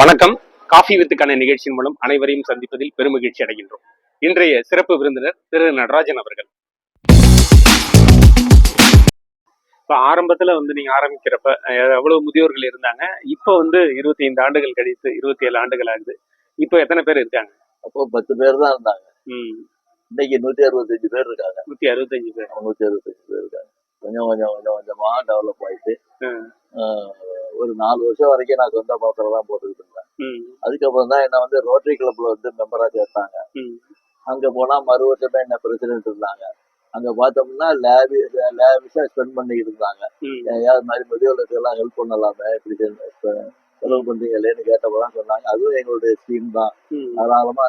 வணக்கம். காஃபி வித்துக்கான நிகழ்ச்சியின் மூலம் அனைவரையும் சந்திப்பதில் பெருமகிழ்ச்சி அடைகின்றோம். இன்றைய சிறப்பு விருந்தினர் திரு நடராஜன் அவர்கள். இப்ப ஆரம்பத்துல நீங்க ஆரம்பிக்கிறப்ப எவ்வளவு முதியோர்கள் இருந்தாங்க? இப்ப 25 ஆண்டுகள் கழித்து 27 ஆண்டுகள் ஆகுது. இப்ப எத்தனை பேர் இருக்காங்க? அப்போ 10 பேர் தான் இருந்தாங்க. இன்னைக்கு 165 பேர் இருக்காங்க. 165 பேர். 165 பேர் இருக்காங்க. கொஞ்சம் கொஞ்சமா டெவலப் ஆயிட்டு ஒரு 4 வருஷம் வரைக்கும் நான் சொந்த பணத்துல தான் போட்டுக்கிட்டு இருந்தேன். அதுக்கப்புறம் தான் என்ன ரோட்டரி கிளப்ல மெம்பரா சேர்த்தாங்க. அங்க போனா மறு வருஷமே என்ன பிரசிடென்ட் இருந்தாங்க. அங்க பார்த்தோம்னா லேவிஷா ஸ்பெண்ட் பண்ணிக்கிட்டு இருந்தாங்க. ஏதாவது மாதிரி முதியோர்களுக்கு எல்லாம் ஹெல்ப் பண்ணலாமே, இப்படி செலவு பண்றீங்களேன்னு கேட்டப்பதான் சொன்னாங்க, அதுவும் எங்களுடைய ஸ்கீம் தான், தாராளமா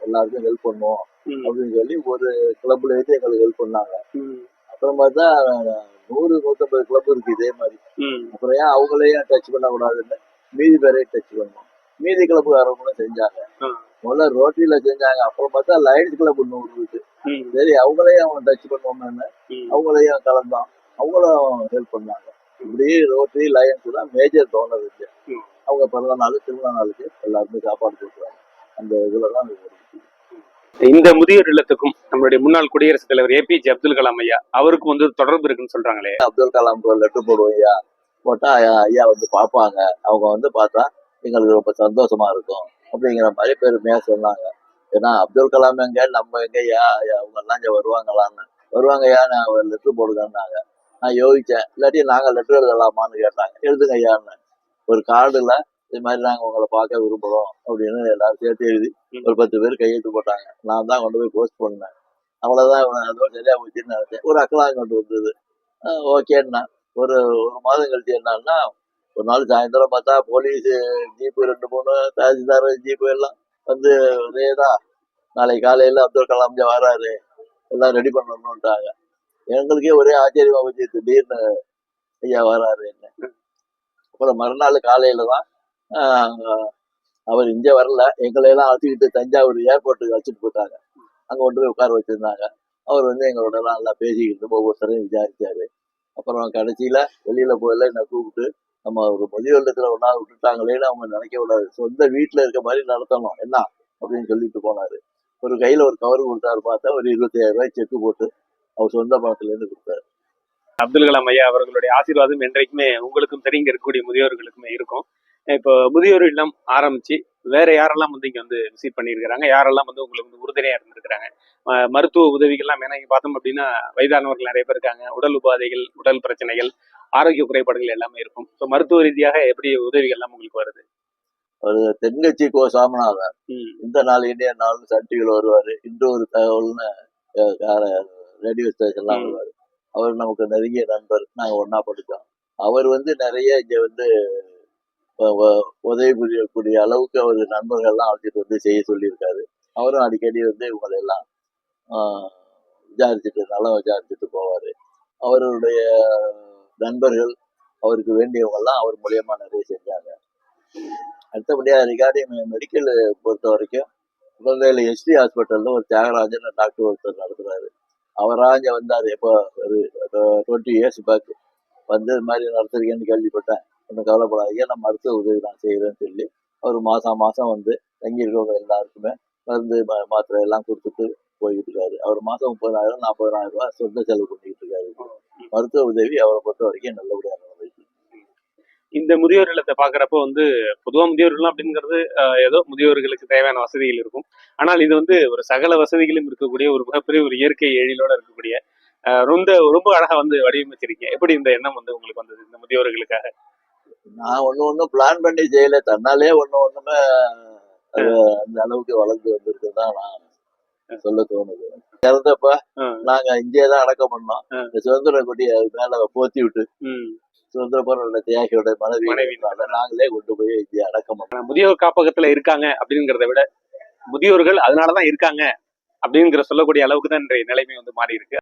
எல்லாருக்கும் ஹெல்ப் பண்ணுவோம் அப்படின்னு சொல்லி ஒரு கிளப்ல இருந்து எங்களுக்கு ஹெல்ப் பண்ணாங்க. அப்புறம் பார்த்தா 100-150 கிளப் இருக்கு இதே மாதிரி. அப்புறம் ஏன் அவங்களையும் டச் பண்ணக்கூடாதுன்னு மீதி பேரையும் டச் பண்ணோம். மீதி கிளப்பு வரவங்களும் செஞ்சாங்க. முதல்ல ரோட்டரியில செஞ்சாங்க. அப்புறம் பார்த்தா லயன்ஸ் கிளப் 100 இருக்கு. சரி, அவங்களையும் அவங்க டச் பண்ணுவோம்னு அவங்களையும் கலந்தோம். அவங்களும் ஹெல்ப் பண்ணாங்க. இப்படி ரோட்டரி லயன்ஸ் தான் மேஜர் டோனர் இருக்கு. அவங்க பிறந்த நாள் திருமண நாளுக்கு எல்லாருமே சாப்பாடு கொடுக்குறாங்க. அந்த இதுலதான் இந்த முதியோர் இல்லத்துக்கும் நம்மளுடைய முன்னாள் குடியரசுத் தலைவர் APJ அப்துல் கலாம் ஐயா அவருக்கும் தொடர்பு இருக்குன்னு சொல்றாங்களே. அப்துல் கலாம் லெட்டர் போடுவோம் ஐயா, போட்டா ஐயா பார்ப்பாங்க. அவங்க பார்த்தா எங்களுக்கு ரொம்ப சந்தோஷமா இருக்கும் அப்படிங்கிற மாதிரி பெருமையா சொன்னாங்க. ஏன்னா அப்துல் கலாம் எங்க, நம்ம எங்க, அவங்க எல்லாம் இங்க வருவாங்களான்னு. வருவாங்க ஐயா, நான் ஒரு லெட்டர் போடுங்கன்னாங்க. நான் யோசிச்சேன், இல்லாட்டி நாங்க லெட்டர் எழுதலாமான்னு கேட்டாங்க. எழுதுங்க ஐயான்னு. ஒரு கார்டுல இது மாதிரி நாங்க உங்களை பார்க்க விரும்புறோம் அப்படின்னு எல்லாரும் சேர்த்து எழுதி ஒரு 10 பேர் கையெழுத்து போட்டாங்க. நான் தான் கொண்டு போய் போஸ்ட் பண்ணேன். அவ்வளவுதான், அதோட சரியா போச்சுன்னு நினைச்சேன். ஒரு அக்கலாங்க கொண்டு வந்தது. ஓகேன்னா ஒரு மாதம் கழிச்சு என்னன்னா, ஒரு நாள் சாயந்தரம் பார்த்தா போலீஸ் ஜீப்பு 2-3 தாசில்தார் ஜீப்பு எல்லாம் ஒரேதான், நாளைக்கு காலையில அப்துல் கலாம் வராரு, எல்லாம் ரெடி பண்ணணும்ட்டாங்க. எங்களுக்கே ஒரே ஆச்சரியமா போச்சு, திடீர்னு ஐயா வராரு என்ன. அப்புறம் மறுநாள் காலையில தான் அவர் இங்க வரல, எங்களையெல்லாம் அழைச்சிக்கிட்டு தஞ்சாவூர் ஏர்போர்ட்டுக்கு அழைச்சிட்டு போயிட்டாங்க. அங்க கொண்டு போய் உட்கார வச்சிருந்தாங்க. அவர் எங்களோட எல்லாம் நல்லா பேசிக்கிட்டு ஒவ்வொருத்தரையும் விசாரிச்சாரு. அப்புறம் கடைசியில வெளியில போயில என்னை கூப்பிட்டு, நம்ம ஒரு முதியோர் ஒன்னா விட்டுட்டாங்களேன்னு அவங்க நினைக்க கூடாது, சொந்த வீட்டுல இருக்க மாதிரி நடத்தணும் என்ன அப்படின்னு சொல்லிட்டு போனாரு. ஒரு கையில ஒரு கவர் கொடுத்தாரு. பார்த்தா ஒரு 25,000 ரூபாய் செக்கு போட்டு அவர் சொந்த பணத்துல இருந்து கொடுத்தாரு. அப்துல் கலாம் ஐயா அவர்களுடைய ஆசீர்வாதம் என்றைக்குமே உங்களுக்கும் சரி, இங்க இருக்கக்கூடிய முதியோர்களுக்குமே இருக்கும். இப்போ முதியோர் இல்லம் ஆரம்பிச்சு வேற யாரெல்லாம் இங்க விசிட் பண்ணியிருக்கிறாங்க, யாரெல்லாம் உங்களுக்கு உறுதுணையா இருந்திருக்கிறாங்க? மருத்துவ உதவிகள்லாம் ஏன்னா இங்க பார்த்தோம் அப்படின்னா வயதானவர்கள் நிறைய பேர் இருக்காங்க. உடல் உபாதைகள், உடல் பிரச்சனைகள், ஆரோக்கிய குறைபாடுகள் எல்லாமே இருக்கும். ஸோ மருத்துவ ரீதியாக எப்படி உதவிகள்லாம் உங்களுக்கு வருது? ஒரு தென்கட்சி கோ சாமிநாதன் இந்த நாள் இந்திய நாள் சன் டிவில வருவாரு. இன்று ஒரு தகவல்னு ரேடியோ ஸ்டேஷன்லாம் வருவாரு. அவர் நமக்கு நெருங்கிய நண்பர். நாங்க ஒன்னா படித்தோம். அவர் நிறைய இங்க உதவி புரியக்கூடிய அளவுக்கு அவர் நண்பர்கள்லாம் அழைச்சிட்டு செய்ய சொல்லியிருக்காரு. அவரும் அடிக்கடி இவங்களை எல்லாம் விசாரிச்சுட்டு போவாரு. அவருடைய நண்பர்கள் அவருக்கு வேண்டியவங்கெல்லாம் அவர் மூலியமா நிறைய செஞ்சாங்க. அடுத்தபடியா ரிகார்டிங் மெடிக்கல் பொறுத்த வரைக்கும் குழந்தைகள் ST ஹாஸ்பிட்டல்ல ஒரு தியாகராஜன் டாக்டர் ஒருத்தர் நடத்துறாரு. அவரா இங்க வந்தாரு. எப்போ ஒரு 20 இயர்ஸ் பேக் இது மாதிரி நடத்துறீங்கன்னு கேள்விப்பட்டேன். ஒன்றும் கவலைப்படாதீங்க, நான் மருத்துவ உதவி நான் செய்யறேன்னு சொல்லி அவர் மாசம் தங்கி இருக்கவங்க எல்லாருக்குமே மருந்து மாத்திரை எல்லாம் கொடுத்துட்டு போய்கிட்டு இருக்காரு. அவர் மாசம் 30,000-40,000 ரூபாய் சொந்த செலவு பண்ணிக்கிட்டு இருக்காரு. மருத்துவ உதவி அவரை பொறுத்த வரைக்கும் நல்லபடியாக நடந்துச்சு. இந்த முதியோர் இல்லத்தை பாக்குறப்போ பொதுவா முதியோர்கள் அப்படிங்கிறது ஏதோ முதியோர்களுக்கு தேவையான வசதிகள் இருக்கும். ஆனால் இது ஒரு சகல வசதிகளும் இருக்கக்கூடிய ஒரு மிகப்பெரிய ஒரு இயற்கை எழிலோட இருக்கக்கூடிய ரொம்ப அழகா வடிவமைச்சிருக்கீங்க. எப்படி இந்த எண்ணம் உங்களுக்கு வந்தது இந்த முதியோர்களுக்காக? நான் ஒண்ணு பிளான் பண்ணி செய்யல, தன்னாலே ஒண்ணுமே அந்த அளவுக்கு வளர்ந்து வந்திருக்குதான் நான் சொல்ல தோணுது. இறந்தப்ப நாங்க இங்கேதான் அடக்கம் பண்ணோம். சுதந்திர கொடியை மேல போத்தி விட்டு சுதந்திர போராட்ட தியாகியோட மனைவி நாங்களே கொண்டு போய் இங்கே அடக்கம் பண்ணோம். முதியோர் காப்பகத்துல இருக்காங்க அப்படிங்கிறத விட முதியோர்கள் அதனாலதான் இருக்காங்க அப்படிங்கிற சொல்லக்கூடிய அளவுக்கு தான் இன்றைய நிலைமை மாறி இருக்கு.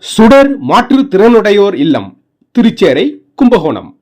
சுடர் மாற்றுத்திறனுடையோர் இல்லம், திருச்சேரை, கும்பகோணம்.